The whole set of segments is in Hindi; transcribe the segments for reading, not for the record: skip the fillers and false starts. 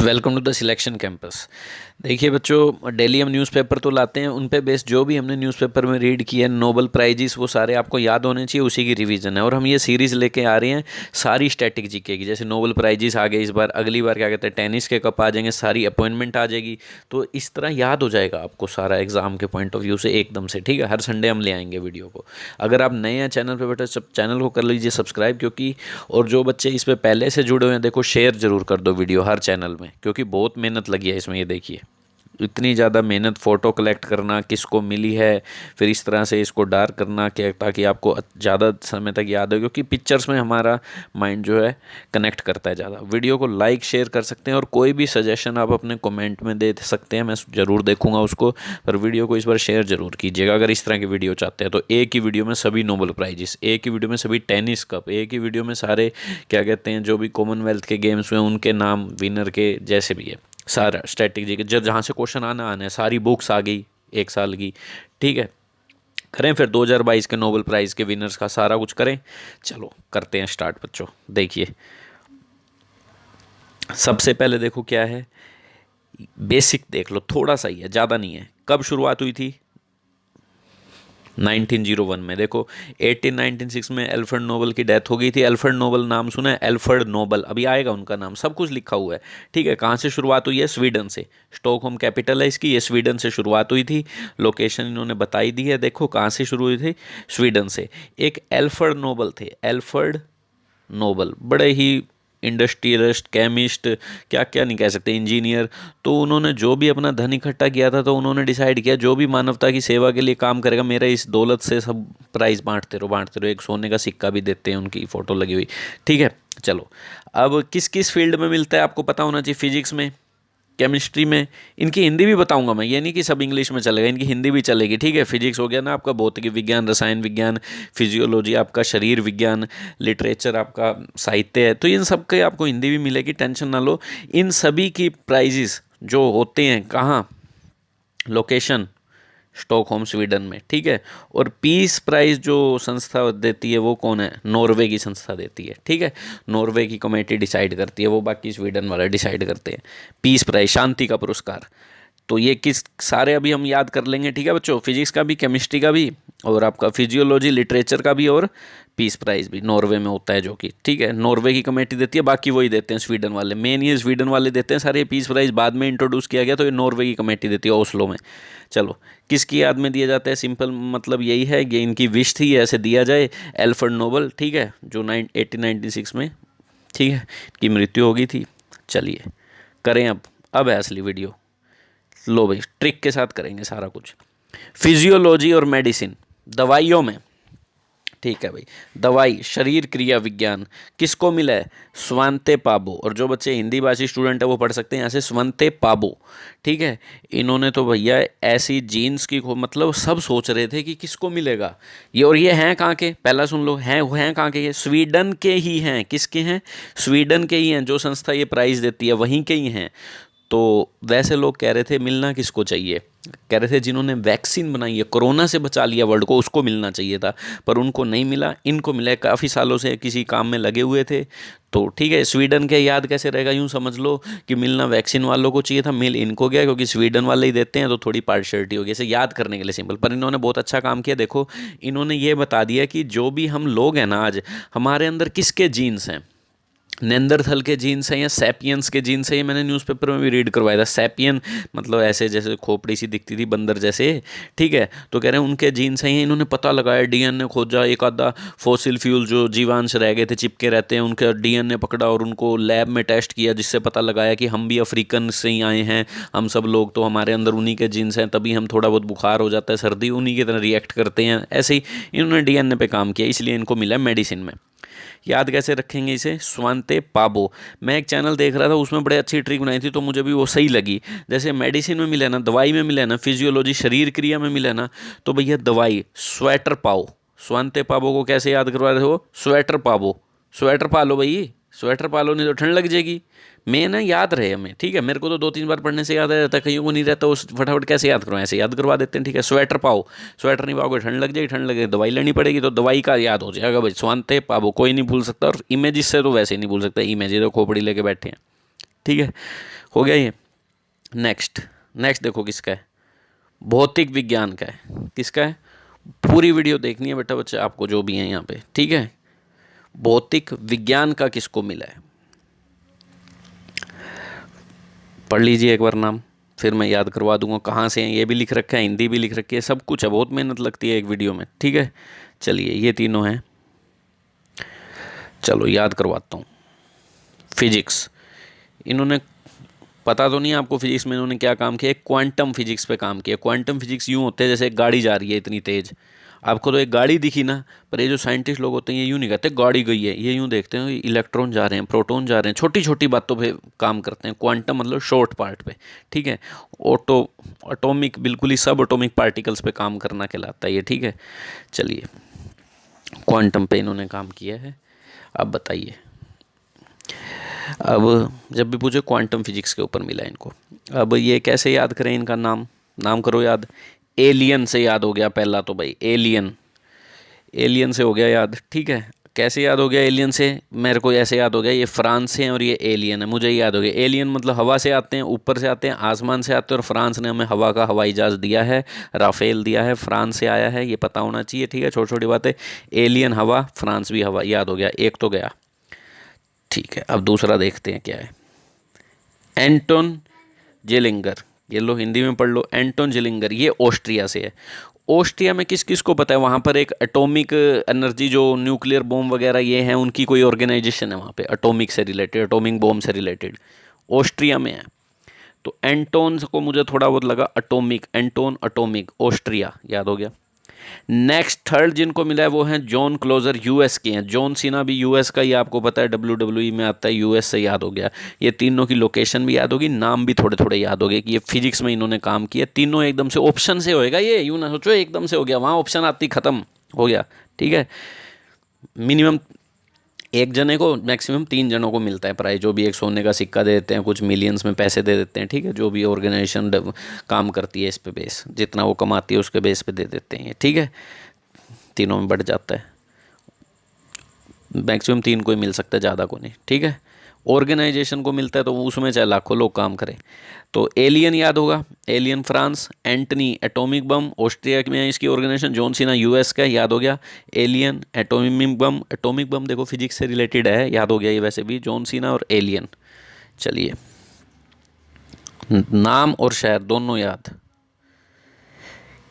Welcome to the selection campus. देखिए बच्चों, डेली हम न्यूज़पेपर तो लाते हैं, उन पे बेस्ड जो भी हमने न्यूज़पेपर में रीड किया है, नोबल प्राइजेस, वो सारे आपको याद होने चाहिए, उसी की रिवीजन है। और हम ये सीरीज़ लेके आ रहे हैं सारी स्टैटिक जीके की। जैसे नोबल प्राइजेस आ गए इस बार, अगली बार क्या कहते हैं टेनिस के कप आ जाएंगे, सारी अपॉइंटमेंट आ जाएगी। तो इस तरह याद हो जाएगा आपको सारा एग्जाम के पॉइंट ऑफ व्यू से एकदम से। ठीक है, हर संडे हम ले आएंगे वीडियो को। अगर आप नए हैं चैनल पर बेटा, सब चैनल को कर लीजिए सब्सक्राइब, क्योंकि और जो बच्चे इस पे पहले से जुड़े हुए हैं, देखो शेयर जरूर कर दो वीडियो हर चैनल में, क्योंकि बहुत मेहनत लगी है इसमें। ये देखिए इतनी ज़्यादा मेहनत, फ़ोटो कलेक्ट करना किसको मिली है, फिर इस तरह से इसको डार्क करना क्या, ताकि आपको ज़्यादा समय तक याद हो, क्योंकि पिक्चर्स में हमारा माइंड जो है कनेक्ट करता है ज़्यादा। वीडियो को लाइक शेयर कर सकते हैं, और कोई भी सजेशन आप अपने कमेंट में दे सकते हैं, मैं ज़रूर देखूंगा उसको। पर वीडियो को इस बार शेयर ज़रूर कीजिएगा अगर इस तरह की वीडियो चाहते हैं तो। एक ही वीडियो में सभी नोबल प्राइजेस, एक ही वीडियो में सभी टेनिस कप, एक ही वीडियो में सारे क्या कहते हैं जो भी कॉमनवेल्थ के गेम्स हुए उनके नाम, विनर के जैसे भी है सारा स्ट्रेटेजी के, जब जहाँ से क्वेश्चन आना आना है। सारी बुक्स आ गई एक साल की। ठीक है, करें फिर 2022 के नोबेल प्राइज़ के विनर्स का सारा कुछ करें। चलो करते हैं स्टार्ट बच्चों। देखिए सबसे पहले देखो क्या है, बेसिक देख लो, थोड़ा सा ही है, ज़्यादा नहीं है। कब शुरुआत हुई थी? 1901 में। देखो 1896 में एल्फ्रेड नोबल की डेथ हो गई थी। एल्फ्रेड नोबल नाम सुना है? एल्फ्रेड नोबल, अभी आएगा उनका नाम, सब कुछ लिखा हुआ है। ठीक है, कहाँ से शुरुआत हुई है? स्वीडन से। स्टॉकहोम कैपिटल है इसकी, ये स्वीडन से शुरुआत हुई थी। लोकेशन इन्होंने बताई दी है, देखो कहाँ से शुरू हुई थी, स्वीडन से। एक एल्फ्रेड नोबल थे, एल्फ्रेड नोबल, बड़े ही इंडस्ट्रियलिस्ट, केमिस्ट, क्या क्या नहीं कह सकते, इंजीनियर। तो उन्होंने जो भी अपना धन इकट्ठा किया था, तो उन्होंने डिसाइड किया जो भी मानवता की सेवा के लिए काम करेगा, मेरा इस दौलत से सब प्राइज़ बांटते रहो बांटते रहो। एक सोने का सिक्का भी देते हैं, उनकी फ़ोटो लगी हुई। ठीक है, चलो अब किस किस फील्ड में मिलता है आपको पता होना चाहिए। फिजिक्स में, केमिस्ट्री में, इनकी हिंदी भी बताऊंगा मैं, ये नहीं कि सब इंग्लिश में चलेगा, इनकी हिंदी भी चलेगी। ठीक है, फिजिक्स हो गया ना आपका, भौतिक विज्ञान, रसायन विज्ञान, फिजियोलॉजी आपका शरीर विज्ञान, लिटरेचर आपका साहित्य है, तो इन सब के आपको हिंदी भी मिलेगी, टेंशन ना लो। इन सभी की प्राइजेस जो होते हैं कहाँ, लोकेशन स्टॉकहोम स्वीडन में। ठीक है, और पीस प्राइज जो संस्था देती है वो कौन है? नॉर्वे की संस्था देती है। ठीक है, नॉर्वे की कमेटी डिसाइड करती है, वो बाकी स्वीडन वाले डिसाइड करते हैं। पीस प्राइज, शांति का पुरस्कार। तो ये किस सारे अभी हम याद कर लेंगे। ठीक है बच्चों, फिजिक्स का भी, केमिस्ट्री का भी, और आपका फिजियोलॉजी, लिटरेचर का भी, और पीस प्राइज़ भी नॉर्वे में होता है जो कि, ठीक है, नॉर्वे की कमेटी देती है, बाकी वही देते हैं स्वीडन वाले। मेन ये स्वीडन वाले देते हैं सारे। पीस प्राइज़ बाद में इंट्रोड्यूस किया गया, तो ये नॉर्वे की कमेटी देती है ओस्लो में। चलो, किसकी याद में दिया जाता है? सिंपल मतलब यही है, ये इनकी विश थी ऐसे दिया जाए, एल्फ्रेड नोबल। ठीक है, जो 1896 में, ठीक है, की मृत्यु हो गई थी। चलिए करें अब है असली वीडियो। लो भाई, ट्रिक के साथ करेंगे सारा कुछ। फिजियोलॉजी और मेडिसिन, दवाइयों में। ठीक है भाई, दवाई, शरीर क्रिया विज्ञान किसको मिला है? स्वांते पाबो। और जो बच्चे हिंदी भाषी स्टूडेंट है वो पढ़ सकते हैं यहाँ से, स्वंते पाबो। ठीक है, इन्होंने तो भैया ऐसी जीन्स की मतलब सब सोच रहे थे कि किसको मिलेगा ये, और ये हैं कहाँ के, पहला सुन लो, हैं कहाँ के? ये स्वीडन के ही हैं। किसके हैं? स्वीडन के ही हैं। जो संस्था ये प्राइज़ देती है वहीं के ही हैं। तो वैसे लोग कह रहे थे मिलना किसको चाहिए, कह रहे थे जिन्होंने वैक्सीन बनाई है, कोरोना से बचा लिया वर्ल्ड को, उसको मिलना चाहिए था। पर उनको नहीं मिला, इनको मिला। काफ़ी सालों से किसी काम में लगे हुए थे। तो ठीक है, स्वीडन के याद कैसे रहेगा, यूँ समझ लो कि मिलना वैक्सीन वालों को चाहिए था, मिल इनको गया, क्योंकि स्वीडन वाले ही देते हैं, तो थोड़ी पार्शियलिटी होगी, इसे याद करने के लिए सिंपल। पर इन्होंने बहुत अच्छा काम किया। देखो इन्होंने ये बता दिया कि जो भी हम लोग हैं ना आज, हमारे अंदर किसके जीन्स हैं। नेंदरथल के जीन्स हैं या सैपियंस के जीन्स हैं? ये मैंने न्यूज़पेपर में भी रीड करवाया था। सैपियन मतलब ऐसे जैसे खोपड़ी सी दिखती थी बंदर जैसे। ठीक है, तो कह रहे हैं उनके जीन्स हैं। इन्होंने पता लगाया, डीएनए खोजा, एक आधा फॉसिल फ्यूल जो जीवांश रह गए थे चिपके रहते हैं, उनका डीएनए पकड़ा और उनको लैब में टेस्ट किया, जिससे पता लगाया कि हम भी अफ्रीकन से ही आए हैं, हम सब लोग, तो हमारे अंदर उन्हीं के जीन्स हैं, तभी हम थोड़ा बहुत बुखार हो जाता है, सर्दी, उन्हीं की तरह रिएक्ट करते हैं। ऐसे ही इन्होंने डीएनए पे काम किया, इसलिए इनको मिला मेडिसिन में। याद कैसे रखेंगे इसे? स्वांते पाबो। मैं एक चैनल देख रहा था, उसमें बड़े अच्छी ट्रिक बनाई थी, तो मुझे भी वो सही लगी। जैसे मेडिसिन में मिला ना, दवाई में मिला ना, फिजियोलॉजी शरीर क्रिया में मिला ना, तो भैया दवाई स्वेटर पाओ। स्वांते पाबो को कैसे याद करवा रहे हो? स्वेटर पाबो, स्वेटर पा लो भाई, स्वेटर पा लो, नहीं तो ठंड लग जाएगी। मैं ना याद रहे हमें। ठीक है, मेरे को तो 2-3 बार पढ़ने से याद आ जाता है, कईयों को नहीं रहता, उस फटाफट कैसे याद करवाएं, ऐसे याद करवा देते हैं। ठीक है, स्वेटर पाओ, स्वेटर नहीं पाओगे ठंड लग जाएगी, ठंड लगेगी दवाई लेनी पड़ेगी, तो दवाई का याद हो जाएगा भाई, स्वांते पाबो, कोई नहीं भूल सकता। और इमेज से तो वैसे ही नहीं भूल सकता, इमेज तो खोपड़ी लेके बैठे हैं। ठीक है, हो गया ये। नेक्स्ट नेक्स्ट देखो किसका है, भौतिक विज्ञान का है। किसका है, पूरी वीडियो देखनी है बेटा बच्चे आपको जो भी है यहाँ पे, ठीक है। भौतिक विज्ञान का किसको मिला है, पढ़ लीजिए एक बार नाम, फिर मैं याद करवा दूंगा कहाँ से हैं। ये भी लिख रखा है, हिंदी भी लिख रखी है, सब कुछ है, बहुत मेहनत लगती है एक वीडियो में, ठीक है। चलिए ये तीनों हैं, चलो याद करवाता हूँ। फिजिक्स, इन्होंने, पता तो नहीं आपको फिजिक्स में इन्होंने क्या काम किया, क्वांटम फिजिक्स पे काम किया। क्वांटम फिजिक्स यूँ होते हैं जैसे एक गाड़ी जा रही है इतनी तेज़, आपको तो एक गाड़ी दिखी ना, पर ये जो साइंटिस्ट लोग होते हैं ये यूँ नहीं कहते गाड़ी गई है, ये यूँ देखते हैं इलेक्ट्रॉन जा रहे हैं, प्रोटॉन जा रहे हैं, छोटी छोटी बातों पे काम करते हैं। क्वांटम मतलब शॉर्ट पार्ट पे, ठीक है। एटॉमिक बिल्कुल ही सब एटॉमिक पार्टिकल्स पे काम करना कहलाता है ये, ठीक है। चलिए क्वांटम पे इन्होंने काम किया है। अब बताइए, अब जब भी पूछे क्वांटम फिजिक्स के ऊपर मिला इनको। अब ये कैसे याद करें इनका नाम, नाम करो याद। एलियन से याद हो गया पहला तो भाई, एलियन, एलियन से हो गया याद, ठीक है। कैसे याद हो गया एलियन से, मेरे को ऐसे याद हो गया, ये फ्रांस से हैं और ये एलियन है, मुझे याद हो गया। एलियन मतलब हवा से आते हैं, ऊपर से आते हैं, आसमान से आते हैं, और फ्रांस ने हमें हवा का हवाई जहाज़ दिया है, राफेल दिया है, फ्रांस से आया है, ये पता होना चाहिए, ठीक है। छोटी छोटी बातें, एलियन हवा, फ्रांस भी हवा, याद हो गया, एक तो गया, ठीक है। अब दूसरा देखते हैं क्या है, एंटोन जेलिंगर, ये लो हिंदी में पढ़ लो, एंटोन जेलिंगर, ये ऑस्ट्रिया से है। ऑस्ट्रिया में किस किस को पता है, वहाँ पर एक एटॉमिक एनर्जी जो न्यूक्लियर बॉम्ब वगैरह ये हैं उनकी कोई ऑर्गेनाइजेशन है वहाँ पे, एटॉमिक से रिलेटेड, एटॉमिक बॉम्ब से रिलेटेड, ऑस्ट्रिया में है। तो एंटोन को मुझे थोड़ा बहुत लगा एटॉमिक, एंटोन एटॉमिक, ऑस्ट्रिया, याद हो गया। नेक्स्ट थर्ड जिनको मिला है वो हैं जॉन क्लोजर, यूएस के हैं। जॉन सीना भी यूएस का ही, आपको पता है WWE में आता है, यूएस से, याद हो गया। ये तीनों की लोकेशन भी याद होगी, नाम भी थोड़े थोड़े याद हो गए कि ये फिजिक्स में इन्होंने काम किया। तीनों एकदम से ऑप्शन से होएगा ये, यूँ ना सोचो एकदम से हो गया, वहाँ ऑप्शन आती ख़त्म हो गया, ठीक है। मिनिमम एक जने को, मैक्सिमम 3 जनों को मिलता है प्राइज, जो भी एक सोने का सिक्का दे देते हैं, कुछ मिलियंस में पैसे दे देते हैं, ठीक है। जो भी ऑर्गेनाइजेशन काम करती है इस पे बेस, जितना वो कमाती है उसके बेस पे दे देते हैं, ठीक है। तीनों में बढ़ जाता है, मैक्सिमम 3 को ही मिल सकता है, ज़्यादा को नहीं, ठीक है। ऑर्गेनाइजेशन को मिलता है तो उसमें चाहे लाखों लोग काम करें। तो एलियन याद होगा, alien France, Antony atomic bomb, Austria में है इसकी ऑर्गेनाइजेशन, जॉन सीना यूएस का, याद हो गया। Alien atomic bomb, atomic bomb देखो फिजिक्स से रिलेटेड है, याद हो गया ये वैसे भी, जॉन सीना और एलियन। चलिए नाम और शहर दोनों याद,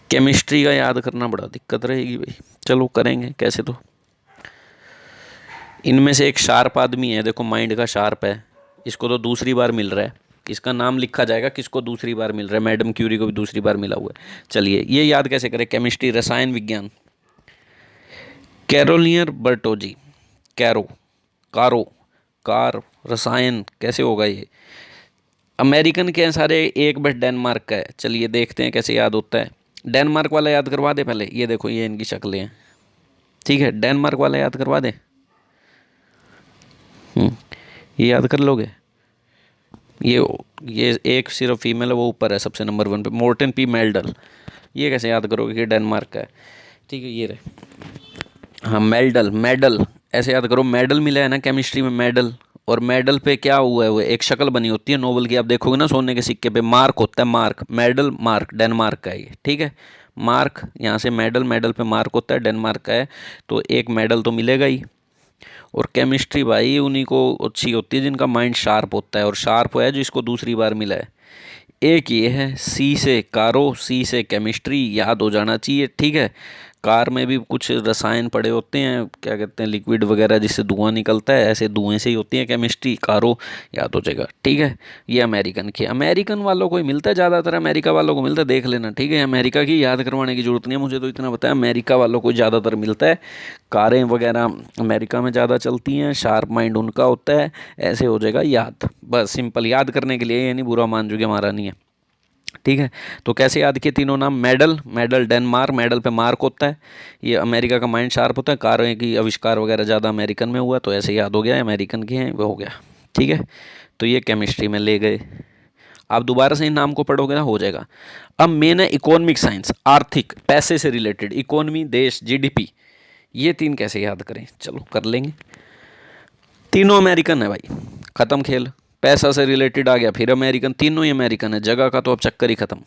केमिस्ट्री का याद करना बड़ा दिक्कत रहेगी भाई, चलो करेंगे कैसे तो। इनमें से एक शार्प आदमी है, देखो माइंड का शार्प है, इसको तो दूसरी बार मिल रहा है, इसका नाम लिखा जाएगा किसको दूसरी बार मिल रहा है, मैडम क्यूरी को भी दूसरी बार मिला हुआ है। चलिए ये याद कैसे करें, केमिस्ट्री, रसायन विज्ञान, कैरोलियर बर्टोजी, कैरो, कारो, कार, रसायन कैसे होगा ये। अमेरिकन के हैं सारे, एक बस डेनमार्क का है। चलिए देखते हैं कैसे याद होता है, डेनमार्क वाला याद करवा दे पहले, ये देखो ये इनकी शक्लें हैं, ठीक है। डेनमार्क वाला याद करवा दे, ये याद कर लोगे। ये एक सिर्फ फीमेल है, वो ऊपर है सबसे नंबर 1 पे, मोर्टन पी मेल्डल। ये कैसे याद करोगे कि डेनमार्क का है, ठीक है। ये रहे, हाँ मेल्डल, मेडल ऐसे याद करो, मेडल मिला है ना केमिस्ट्री में, मेडल। और मेडल पे क्या हुआ है, वो एक शक्ल बनी होती है नोबल की, आप देखोगे ना सोने के सिक्के पे मार्क होता है, मार्क, मेडल मार्क, डेनमार्क का है ये, ठीक है। मार्क यहाँ से मेडल, मेडल पे मार्क होता है, डेनमार्क का है, तो एक मेडल तो मिलेगा ही। और केमिस्ट्री भाई उन्हीं को अच्छी होती है जिनका माइंड शार्प होता है, और शार्प है जिसको दूसरी बार मिला है। एक ये है सी से कारो, सी से केमिस्ट्री, याद हो जाना चाहिए, ठीक है। कार में भी कुछ रसायन पड़े होते हैं, क्या कहते हैं, लिक्विड वगैरह जिससे धुआं निकलता है, ऐसे धुएं से ही होती है केमिस्ट्री, कारो, याद हो जाएगा, ठीक है। ये अमेरिकन की, अमेरिकन वालों को ही मिलता है ज़्यादातर, अमेरिका वालों को मिलता है, देख लेना, ठीक है। अमेरिका की याद करवाने की जरूरत नहीं है, मुझे तो इतना पता है अमेरिका वालों को ज़्यादातर मिलता है, कारें वगैरह अमेरिका में ज़्यादा चलती हैं, शार्प माइंड उनका होता है, ऐसे हो जाएगा याद, बस सिंपल याद करने के लिए, ये नहीं बुरा मान जो कि हमारा नहीं है, ठीक है। तो कैसे याद किए तीनों नाम, मेडल, मेडल डेनमार्क, मेडल पे मार्क होता है, ये अमेरिका का माइंड शार्प होता है, कारों की आविष्कार वगैरह ज़्यादा अमेरिकन में हुआ, तो ऐसे याद हो गया अमेरिकन के हैं, वो हो गया, ठीक है। तो ये केमिस्ट्री में ले गए, आप दोबारा से इन नाम को पढ़ोगे ना हो जाएगा। अब मेन है इकोनॉमिक साइंस, आर्थिक, पैसे से रिलेटेड, इकोनॉमी, देश, जीडीपी, ये 3 कैसे याद करें, चलो कर लेंगे। तीनों अमेरिकन है भाई, ख़त्म खेल, पैसा से रिलेटेड आ गया, फिर अमेरिकन, तीनों ही अमेरिकन है। जगह का तो अब चक्कर ही खत्म।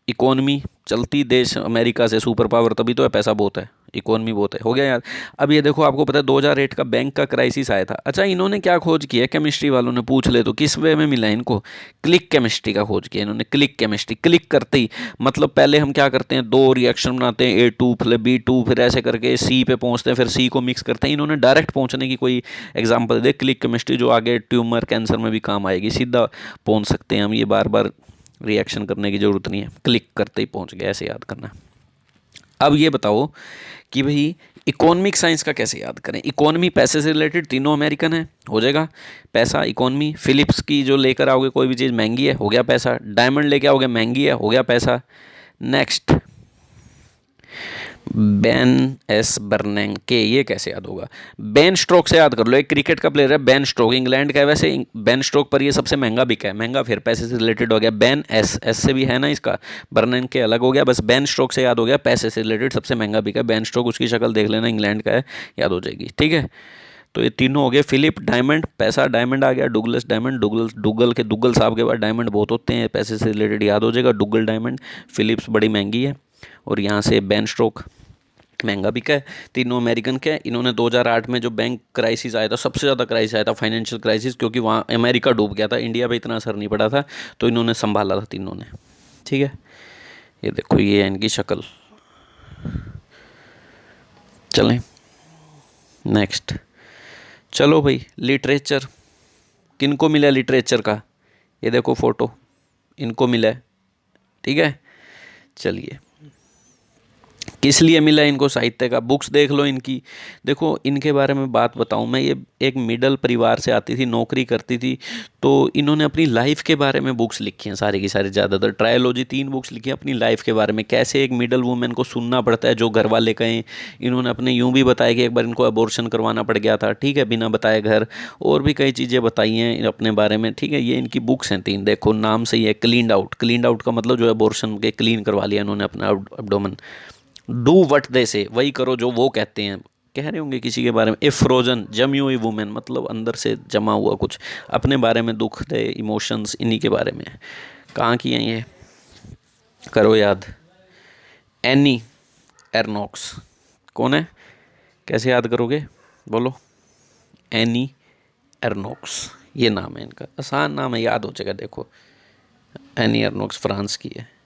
इकोनॉमी चलती देश अमेरिका से, सुपर पावर तभी तो है, पैसा बहुत है, इकोनॉमी बहुत है, हो गया यार। अब ये देखो, आपको पता है 2008 का बैंक का क्राइसिस आया था। अच्छा, इन्होंने क्या खोज किया, केमिस्ट्री वालों ने पूछ ले तो किस वे में मिला इनको, क्लिक केमिस्ट्री का खोज किया इन्होंने। क्लिक केमिस्ट्री, क्लिक करते ही मतलब पहले हम क्या करते हैं, दो रिएक्शन बनाते हैं, A2 फिर B2 फिर ऐसे करके C पे पहुंचते हैं, फिर C को मिक्स करते हैं। इन्होंने डायरेक्ट पहुंचने की कोई एग्जाम्पल दे, क्लिक केमिस्ट्री, जो आगे ट्यूमर कैंसर में भी काम आएगी, सीधा पहुंच सकते हैं हम, ये बार बार रिएक्शन करने की ज़रूरत नहीं है, क्लिक करते ही पहुंच गए, ऐसे याद करना। अब ये बताओ कि भाई इकोनॉमिक साइंस का कैसे याद करें। इकोनॉमी पैसे से रिलेटेड, तीनों अमेरिकन है, हो जाएगा पैसा इकोनॉमी। फिलिप्स की जो लेकर आओगे कोई भी चीज़ महंगी है, हो गया पैसा। डायमंड लेके आओगे महंगी है, हो गया पैसा। नेक्स्ट, बेन एस बर्नेंके, ये कैसे याद होगा, बेन स्ट्रोक से याद कर लो, एक क्रिकेट का प्लेयर है बेन स्ट्रोक, इंग्लैंड का है वैसे। बेन स्ट्रोक पर ये सबसे महंगा बिका है, महंगा फिर पैसे से रिलेटेड हो गया। बेन एस, एस से भी है ना इसका, बर्नेंके अलग हो गया, बस बेन स्ट्रोक से याद हो गया, पैसे से रिलेटेड सबसे महंगा बिका है बेन स्ट्रोक, उसकी शक्ल देख लेना, इंग्लैंड का है, याद हो जाएगी, ठीक है। तो ये तीनों हो गए। फिलिप डायमंड, पैसा डायमंड आ गया। डुगलस डायमंड, डुगल साहब के बाद डायमंड बहुत होते हैं, पैसे से रिलेटेड याद हो जाएगा, डुगल डायमंड। फिलिप्स बड़ी महंगी है, और यहाँ से बेन स्ट्रोक महंगा बिका है। तीनों अमेरिकन के हैं। इन्होंने 2008 में जो बैंक क्राइसिस आया था, सबसे ज़्यादा क्राइसिस आया था, फाइनेंशियल क्राइसिस, क्योंकि वहाँ अमेरिका डूब गया था, इंडिया पे इतना असर नहीं पड़ा था, तो इन्होंने संभाला था तीनों ने, ठीक है। ये देखो, ये है इनकी शक्ल। चलें नेक्स्ट। चलो भाई, लिटरेचर किनको मिला लिटरेचर का, ये देखो फोटो, इनको मिला है, ठीक है। चलिए, किस लिए मिला इनको साहित्य का, बुक्स देख लो इनकी। देखो, इनके बारे में बात बताऊं मैं, ये एक मिडल परिवार से आती थी, नौकरी करती थी, तो इन्होंने अपनी लाइफ के बारे में बुक्स लिखी हैं सारी की सारी, ज़्यादातर ट्रायोलॉजी, 3 बुक्स लिखी हैं अपनी लाइफ के बारे में, कैसे एक मिडल वुमेन को सुनना पड़ता है जो घर वाले कहें। इन्होंने अपने यूँ भी बताया कि एक बार इनको अबॉर्शन करवाना पड़ गया था, ठीक है, बिना बताए घर, और भी कई चीज़ें बताई हैं अपने बारे में, ठीक है। ये इनकी बुक्स हैं 3, देखो नाम से ही है, क्लीनड आउट। क्लीनड आउट का मतलब जो है अबॉर्शन के, क्लीन करवा लिया इन्होंने अपना एब्डोमेन। डू वट दे से, वही करो जो वो कहते हैं, कह रहे होंगे किसी के बारे में। ए फ्रोजन, जमी हुई वुमेन, मतलब अंदर से जमा हुआ कुछ, अपने बारे में दुख दे, इमोशंस, इन्हीं के बारे में। कहाँ की हैं ये, करो याद। एनी एरनॉक्स कौन है, कैसे याद करोगे, बोलो। एनी एरनॉक्स, ये नाम है इनका, आसान नाम है, याद हो जाएगा। देखो, एनी एरनॉक्स फ्रांस की है,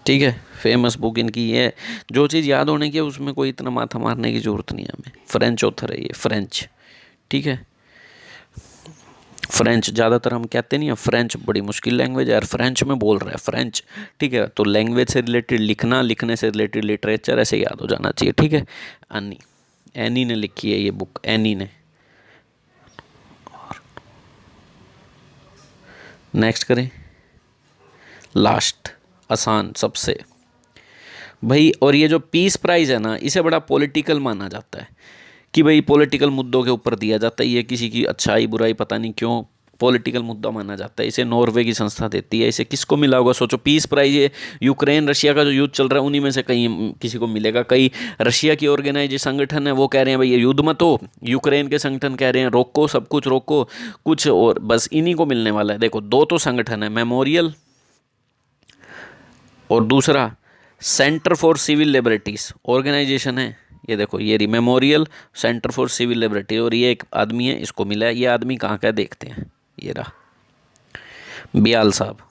ठीक है। फेमस बुक इनकी है, जो चीज़ याद होने की है उसमें कोई इतना माथा मारने की ज़रूरत नहीं है हमें। फ्रेंच ऑथर है ये, फ्रेंच, ठीक है। फ्रेंच ज़्यादातर हम कहते नहीं है, फ्रेंच बड़ी मुश्किल लैंग्वेज है यार, फ्रेंच में बोल रहा है, फ्रेंच, ठीक है। तो लैंग्वेज से रिलेटेड लिखना, लिखने से रिलेटेड लिटरेचर, ऐसे याद हो जाना चाहिए, ठीक है। एनी, एनी ने लिखी है ये बुक, एनी ने। नेक्स्ट करें, लास्ट, आसान सबसे भाई। और ये जो पीस प्राइज़ है ना, इसे बड़ा पॉलिटिकल माना जाता है, कि भाई पॉलिटिकल मुद्दों के ऊपर दिया जाता है, ये किसी की अच्छाई बुराई पता नहीं क्यों पॉलिटिकल मुद्दा माना जाता है। इसे नॉर्वे की संस्था देती है। इसे किसको मिला होगा, सोचो। पीस प्राइज ये यूक्रेन रशिया का जो युद्ध चल रहा है, उन्हीं में से कहीं किसी को मिलेगा। कई रशिया की ऑर्गेनाइज संगठन है, वो कह रहे हैं भाई ये युद्ध मत हो, यूक्रेन के संगठन कह रहे हैं रोको, सब कुछ रोको, कुछ और बस इन्हीं को मिलने वाला है। देखो, 2 तो संगठन है, मेमोरियल और दूसरा centre for civil liberties organisation है। ये देखो, ये रही memorial, centre for civil liberty, और ये एक आदमी है, इसको मिला है। ये आदमी कहाँ का है देखते हैं, ये रहा, बियाल साहब।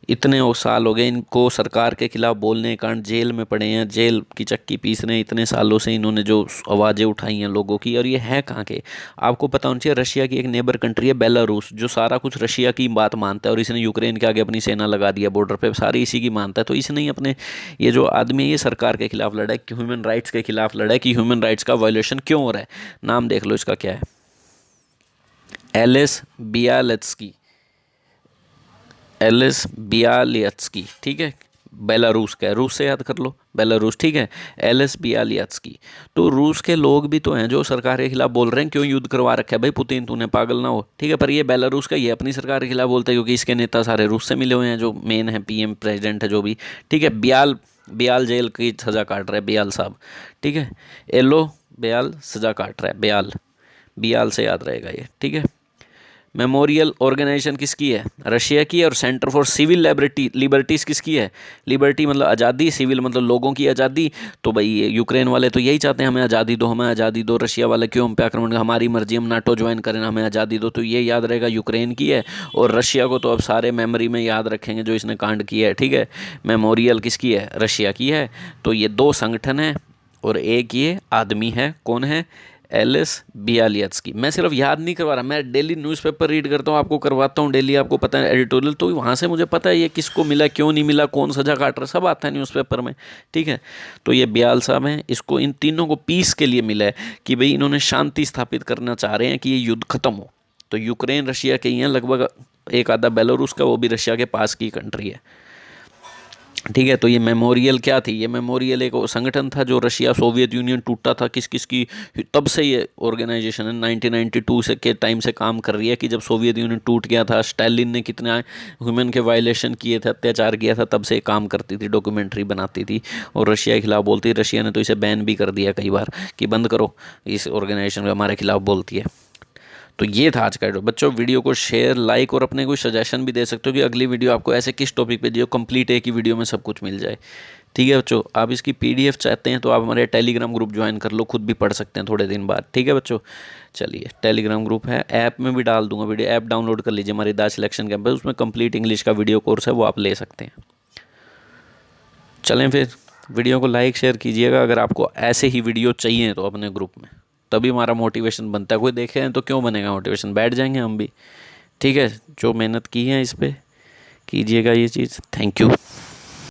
इतने साल हो गए इनको सरकार के खिलाफ बोलने के कारण, जेल में पड़े हैं, जेल की चक्की पीस रहे हैं। इतने सालों से इन्होंने जो आवाज़ें उठाई हैं लोगों की, और ये है कहाँ के, आपको पता होना चाहिए। रशिया की एक नेबर कंट्री है बेलारूस, जो सारा कुछ रशिया की बात मानता है, और इसने यूक्रेन के आगे अपनी सेना लगा दिया बॉर्डर पे, सारी इसी की मानता है। तो इसने ही अपने, ये जो आदमी है, ये सरकार के खिलाफ लड़ा है, कि ह्यूमन राइट्स के खिलाफ लड़ा है, कि ह्यूमन राइट्स का वायलेशन क्यों हो रहा है। नाम देख लो इसका क्या है, एलिस बियालेत्स्की, एलिस बियालियत्स्की, ठीक है। बेलारूस का है, रूस से याद कर लो, बेलारूस, ठीक है। एलिस बियालियत्स्की। तो रूस के लोग भी तो हैं जो सरकार के खिलाफ बोल रहे हैं, क्यों युद्ध करवा रखा है भाई पुतिन, तूने पागल ना हो, ठीक है। पर ये बेलारूस का, ये अपनी सरकार के खिलाफ बोलता है, क्योंकि इसके नेता सारे रूस से मिले हुए हैं, जो मेन है PM प्रेसिडेंट है जो भी, ठीक है। बियाल जेल की सज़ा काट रहा है, बियाल साहब, ठीक है। एलो बियाल सज़ा काट रहा है, बियाल बियाल से याद रहेगा ये, ठीक है। मेमोरियल ऑर्गेनाइजेशन किसकी है? रशिया की है। और सेंटर फॉर सिविल लिबर्टीज़ किसकी है? लिबर्टी मतलब आज़ादी, सिविल मतलब लोगों की आज़ादी। तो भाई ये यूक्रेन वाले तो यही चाहते हैं, हमें आज़ादी दो, हमें आज़ादी दो। रशिया वाले क्यों हम पे आक्रमण, हमारी मर्जी, हम नाटो ज्वाइन करें, हमें आज़ादी दो। तो ये याद रहेगा यूक्रेन की है। और रशिया को तो अब सारे मेमोरी में याद रखेंगे जो इसने कांड किया है, ठीक है। मेमोरियल किसकी है? रशिया की है। तो ये दो संगठन है और एक ये आदमी है, कौन है? एलिस बियालियत्स्की। मैं सिर्फ याद नहीं करवा रहा, मैं डेली न्यूज़पेपर रीड करता हूँ, आपको करवाता हूँ डेली, आपको पता है एडिटोरियल, तो वहाँ से मुझे पता है ये किसको मिला, क्यों नहीं मिला, कौन सजा काट रहा, सब आता है न्यूज़पेपर में, ठीक है। तो ये बियाल साहब हैं, इसको इन तीनों को पीस के लिए मिला है कि भाई इन्होंने शांति स्थापित करना चाह रहे हैं कि ये युद्ध खत्म हो। तो यूक्रेन रशिया के ही हैं लगभग, एक आधा बेलारूस का, वो भी रशिया के पास की कंट्री है, ठीक है। तो ये मेमोरियल क्या थी? ये मेमोरियल एक संगठन था जो रशिया सोवियत यूनियन टूटा था किस किस की, तब से ये ऑर्गेनाइजेशन है 1992 से के टाइम से काम कर रही है कि जब सोवियत यूनियन टूट गया था, स्टालिन ने कितने ह्यूमन के वायलेशन किए थे, अत्याचार किया था, तब से काम करती थी, डॉक्यूमेंट्री बनाती थी और रशिया के खिलाफ बोलती थी। रशिया ने तो इसे बैन भी कर दिया कई बार कि बंद करो, इस ऑर्गेनाइजेशन हमारे खिलाफ बोलती है। तो ये था आज का वीडियो। बच्चों वीडियो को शेयर, लाइक और अपने कोई सजेशन भी दे सकते हो कि अगली वीडियो आपको ऐसे किस टॉपिक पे जो कंप्लीट एक ही वीडियो में सब कुछ मिल जाए, ठीक है बच्चों। आप इसकी पीडीएफ चाहते हैं तो आप हमारे टेलीग्राम ग्रुप ज्वाइन कर लो, खुद भी पढ़ सकते हैं थोड़े दिन बाद, ठीक है बच्चों। चलिए टेलीग्राम ग्रुप है, ऐप में भी डाल दूंगा वीडियो, ऐप डाउनलोड कर लीजिए हमारी दास सिलेक्शन कैंपस, उसमें कंप्लीट इंग्लिश का वीडियो कोर्स है, वो आप ले सकते हैं। चलें फिर, वीडियो को लाइक शेयर कीजिएगा अगर आपको ऐसे ही वीडियो चाहिए तो अपने ग्रुप में, तभी हमारा मोटिवेशन बनता है। कोई देखे हैं तो क्यों बनेगा मोटिवेशन, बैठ जाएंगे हम भी, ठीक है। जो मेहनत की है इस पर कीजिएगा ये चीज़। Thank you.